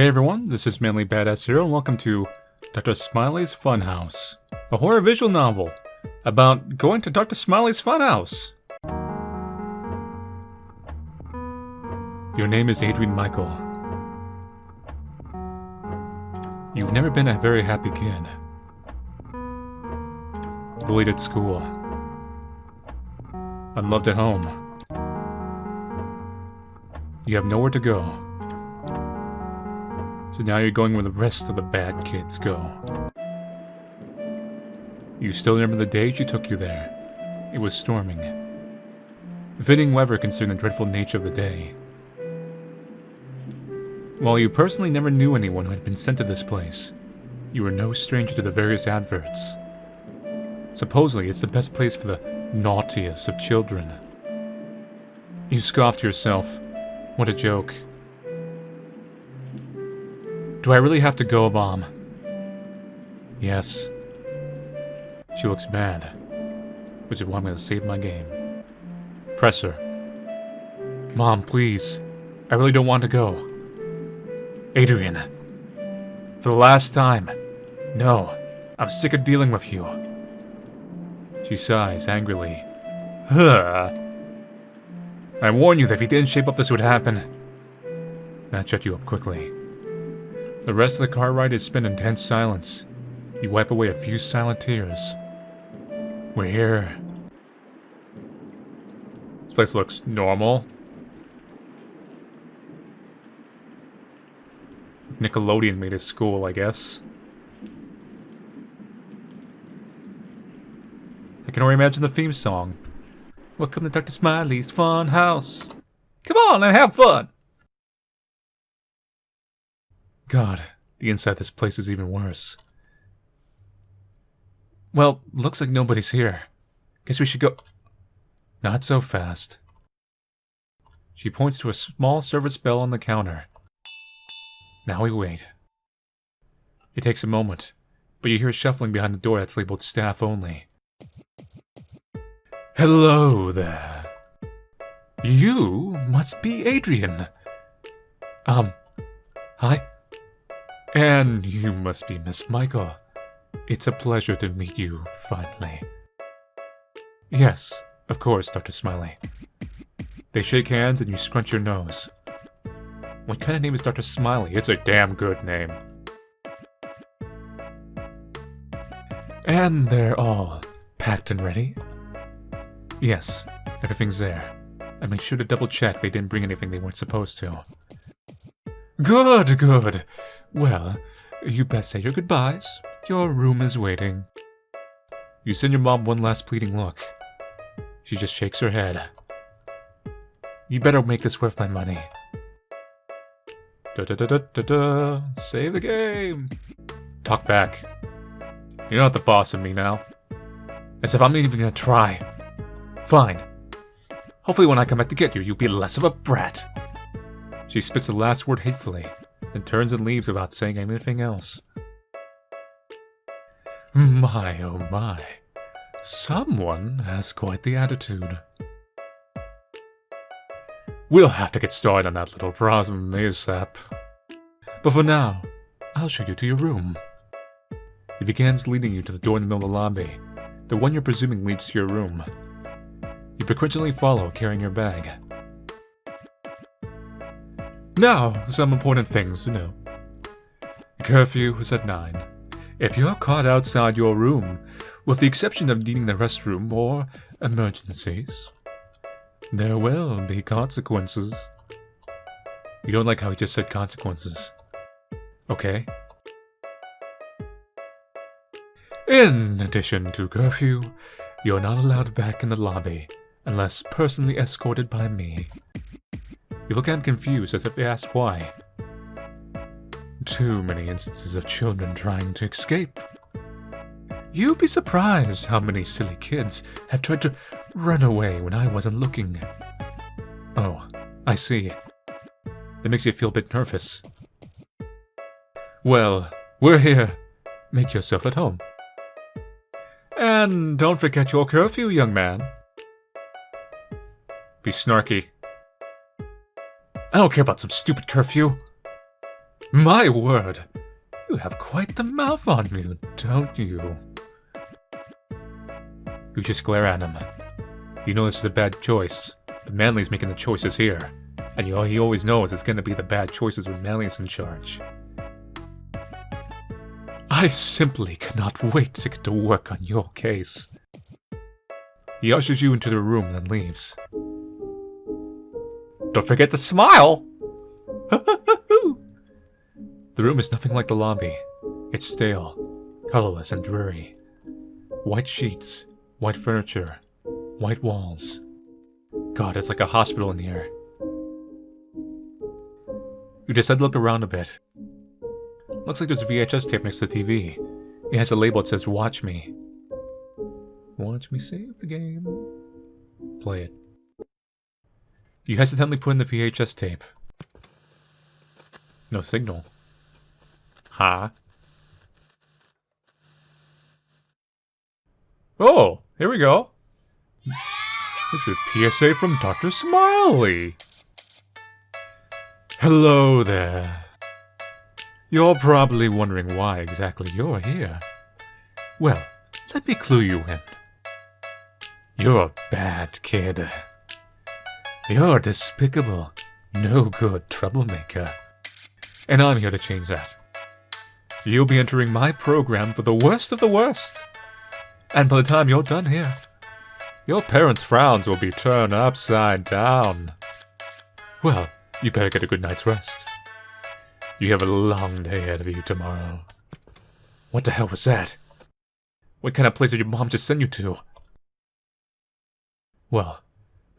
Hey everyone, this is Smiley Badass here, and welcome to Dr. Smiley's Funhouse, a horror visual novel about going to Dr. Smiley's Funhouse. Your name is Adrian Michael. You've never been a very happy kid. Bullied at school. Unloved at home. You have nowhere to go. So now you're going where the rest of the bad kids go. You still remember the day she took you there. It was storming. Fitting weather considering the dreadful nature of the day. While you personally never knew anyone who had been sent to this place, you were no stranger to the various adverts. Supposedly, it's the best place for the naughtiest of children. You scoffed to yourself. What a joke. Do I really have to go, Mom? Yes. She looks bad. Would you want me to save my game? Press her. Mom, please. I really don't want to go. Adrian. For the last time. No. I'm sick of dealing with you. She sighs angrily. Huh. I warned you that if you didn't shape up this would happen. That shut you up quickly. The rest of the car ride is spent in tense silence. You wipe away a few silent tears. We're here. This place looks normal. Nickelodeon made a school, I guess. I can already imagine the theme song. Welcome to Dr. Smiley's Funhouse. Come on and have fun! God, the inside of this place is even worse. Well, looks like nobody's here. Guess we should go... Not so fast. She points to a small service bell on the counter. Now we wait. It takes a moment, but you hear shuffling behind the door that's labeled staff only. Hello there. You must be Adrian. Hi? And you must be Miss Michael. It's a pleasure to meet you, finally. Yes, of course, Dr. Smiley. They shake hands and you scrunch your nose. What kind of name is Dr. Smiley? It's a damn good name. And they're all packed and ready? Yes, everything's there. I made sure to double check they didn't bring anything they weren't supposed to. Good, good. Well, you best say your goodbyes. Your room is waiting. You send your mom one last pleading look. She just shakes her head. You better make this worth my money. Da-da-da-da-da-da. Save the game. Talk back. You're not the boss of me now. As if I'm even gonna try. Fine. Hopefully when I come back to get you, you'll be less of a brat. She spits the last word hatefully, then turns and leaves without saying anything else. My, oh my. Someone has quite the attitude. We'll have to get started on that little problem ASAP. But for now, I'll show you to your room. He begins leading you to the door in the middle of the lobby, the one you're presuming leads to your room. You begrudgingly follow, carrying your bag. Now, some important things to know. Curfew is at 9. If you're caught outside your room, with the exception of needing the restroom or emergencies, there will be consequences. You don't like how he just said consequences. Okay? In addition to curfew, you're not allowed back in the lobby unless personally escorted by me. You look at him confused, as if he asked why. Too many instances of children trying to escape. You'd be surprised how many silly kids have tried to run away when I wasn't looking. Oh, I see. That makes you feel a bit nervous. Well, we're here. Make yourself at home. And don't forget your curfew, young man. Be snarky. I don't care about some stupid curfew. My word! You have quite the mouth on you, don't you? You just glare at him. You know this is a bad choice, but Manly's making the choices here. And he always knows it's gonna be the bad choices when Manly's in charge. I simply cannot wait to get to work on your case. He ushers you into the room and then leaves. Don't forget to smile! The room is nothing like the lobby. It's stale, colorless, and dreary. White sheets, white furniture, white walls. God, it's like a hospital in here. You decide to look around a bit. Looks like there's a VHS tape next to the TV. It has a label that says, "Watch me." Watch me save the game. Play it. You hesitantly put in the VHS tape. No signal. Huh? Oh, here we go. This is a PSA from Dr. Smiley. Hello there. You're probably wondering why exactly you're here. Well, let me clue you in. You're a bad kid. You're a despicable, no-good troublemaker. And I'm here to change that. You'll be entering my program for the worst of the worst. And by the time you're done here, your parents' frowns will be turned upside down. Well, you better get a good night's rest. You have a long day ahead of you tomorrow. What the hell was that? What kind of place did your mom just send you to? Well,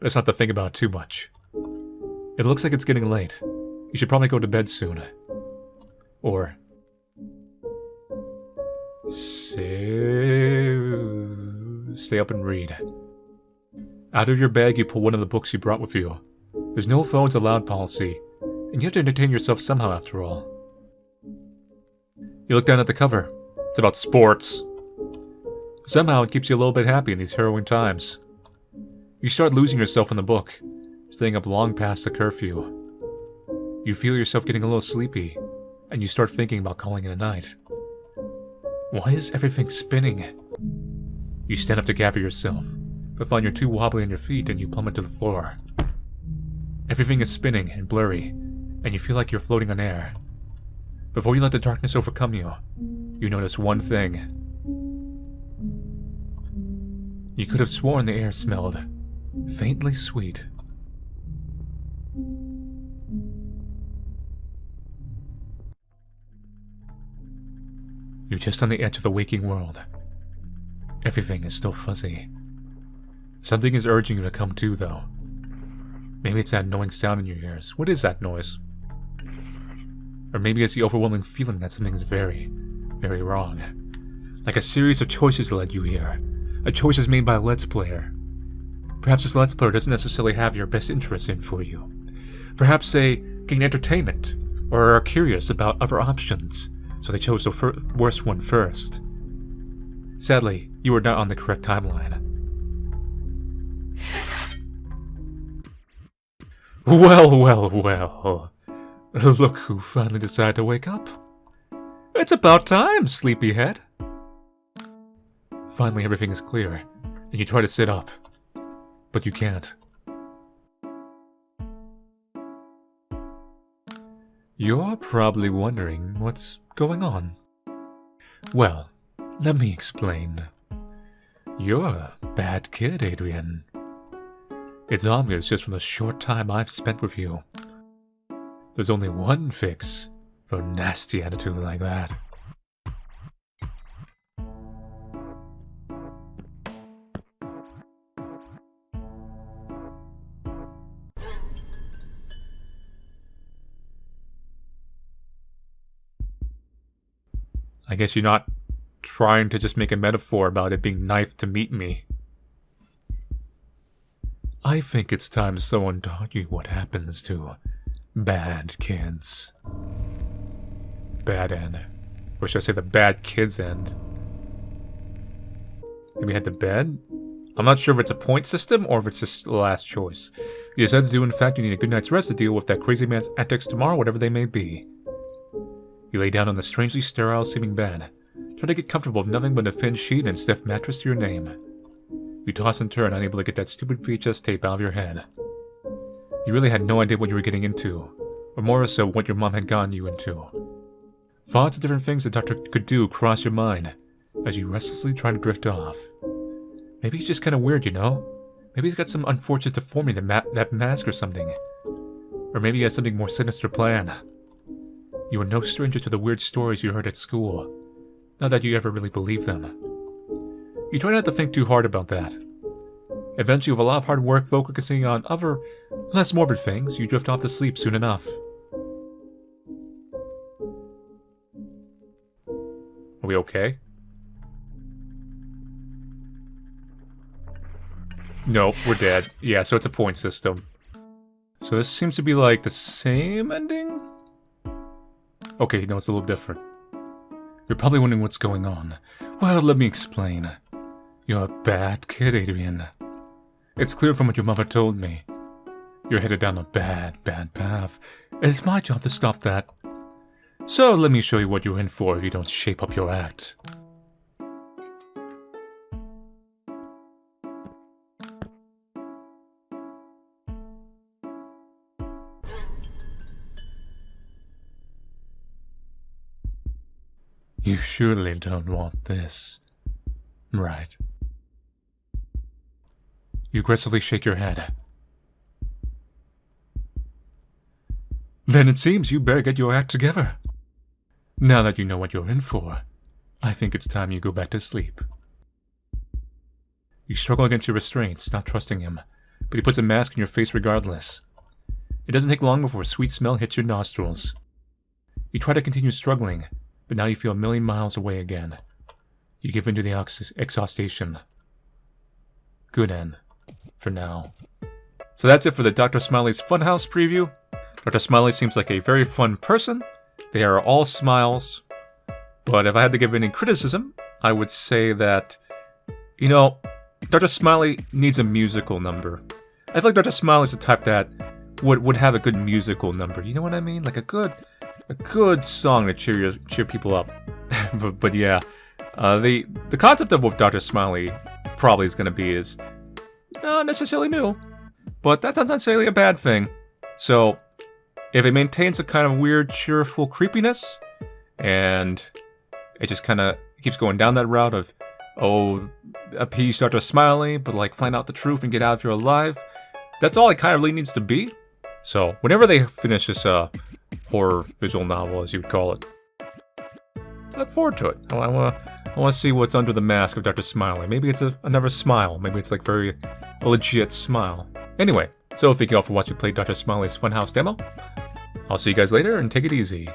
let's not to think about it too much. It looks like it's getting late. You should probably go to bed soon. Or... stay up and read. Out of your bag, you pull one of the books you brought with you. There's no phones allowed policy, and you have to entertain yourself somehow after all. You look down at the cover. It's about sports. Somehow it keeps you a little bit happy in these harrowing times. You start losing yourself in the book, staying up long past the curfew. You feel yourself getting a little sleepy, and you start thinking about calling it a night. Why is everything spinning? You stand up to gather yourself, but find you're too wobbly on your feet and you plummet to the floor. Everything is spinning and blurry, and you feel like you're floating on air. Before you let the darkness overcome you, you notice one thing. You could have sworn the air smelled faintly sweet. You're just on the edge of the waking world. Everything is still fuzzy. Something is urging you to come to, though. Maybe it's that annoying sound in your ears. What is that noise? Or maybe it's the overwhelming feeling that something is very, very wrong. Like a series of choices led you here. A choice is made by a Let's Player. Perhaps this Let's Player doesn't necessarily have your best interests in for you. Perhaps they gain entertainment, or are curious about other options, so they chose the worst one first. Sadly, you are not on the correct timeline. Well, well, well. Look who finally decided to wake up. It's about time, sleepyhead. Finally, everything is clear, and you try to sit up, but you can't. You're probably wondering what's going on. Well, let me explain. You're a bad kid, Adrian. It's obvious just from the short time I've spent with you. There's only one fix for a nasty attitude like that. I guess you're not trying to just make a metaphor about it being knifed to meet me. I think it's time someone taught you what happens to bad kids. Bad end. Or should I say the bad kids end? Maybe head to bed? I'm not sure if it's a point system or if it's just the last choice. You decided to do, in fact, you need a good night's rest to deal with that crazy man's antics tomorrow, whatever they may be. You lay down on the strangely sterile-seeming bed, trying to get comfortable with nothing but a thin sheet and stiff mattress to your name. You toss and turn, unable to get that stupid VHS tape out of your head. You really had no idea what you were getting into, or more so what your mom had gotten you into. Thoughts of different things the doctor could do cross your mind as you restlessly try to drift off. Maybe he's just kind of weird, you know? Maybe he's got some unfortunate deformity, that mask or something. Or maybe he has something more sinister planned. You are no stranger to the weird stories you heard at school. Not that you ever really believed them. You try not to think too hard about that. Eventually, with a lot of hard work focusing on other, less morbid things, you drift off to sleep soon enough. Are we okay? Nope, we're dead. Yeah, so it's a point system. So this seems to be like the same ending? Okay, no, it's a little different. You're probably wondering what's going on. Well, let me explain. You're a bad kid, Adrian. It's clear from what your mother told me. You're headed down a bad path, and it's my job to stop that. So let me show you what you're in for if you don't shape up your act. You surely don't want this, right? You aggressively shake your head. Then it seems you better get your act together. Now that you know what you're in for, I think it's time you go back to sleep. You struggle against your restraints, not trusting him, but he puts a mask on your face regardless. It doesn't take long before a sweet smell hits your nostrils. You try to continue struggling, but now you feel a million miles away again. You give in to the exhaustion. Good end. For now. So that's it for the Dr. Smiley's Funhouse preview. Dr. Smiley seems like a very fun person. They are all smiles. But if I had to give any criticism, I would say that, you know, Dr. Smiley needs a musical number. I feel like Dr. Smiley's the type that would have a good musical number. You know what I mean? Like a good song to cheer people up. but yeah, the concept of what Dr. Smiley probably is going to be is not necessarily new, but that's not necessarily a bad thing. So, if it maintains a kind of weird, cheerful creepiness, and it just kind of keeps going down that route of, oh, appease Dr. Smiley, but like find out the truth and get out if you're alive, that's all it kind of really needs to be. So, whenever they finish this horror visual novel, as you would call it, I look forward to it. I want to see what's under the mask of Dr. Smiley. Maybe it's another smile. Maybe it's like very a legit smile. Anyway, so thank you all for watching play Dr. Smiley's Funhouse demo. I'll see you guys later and take it easy.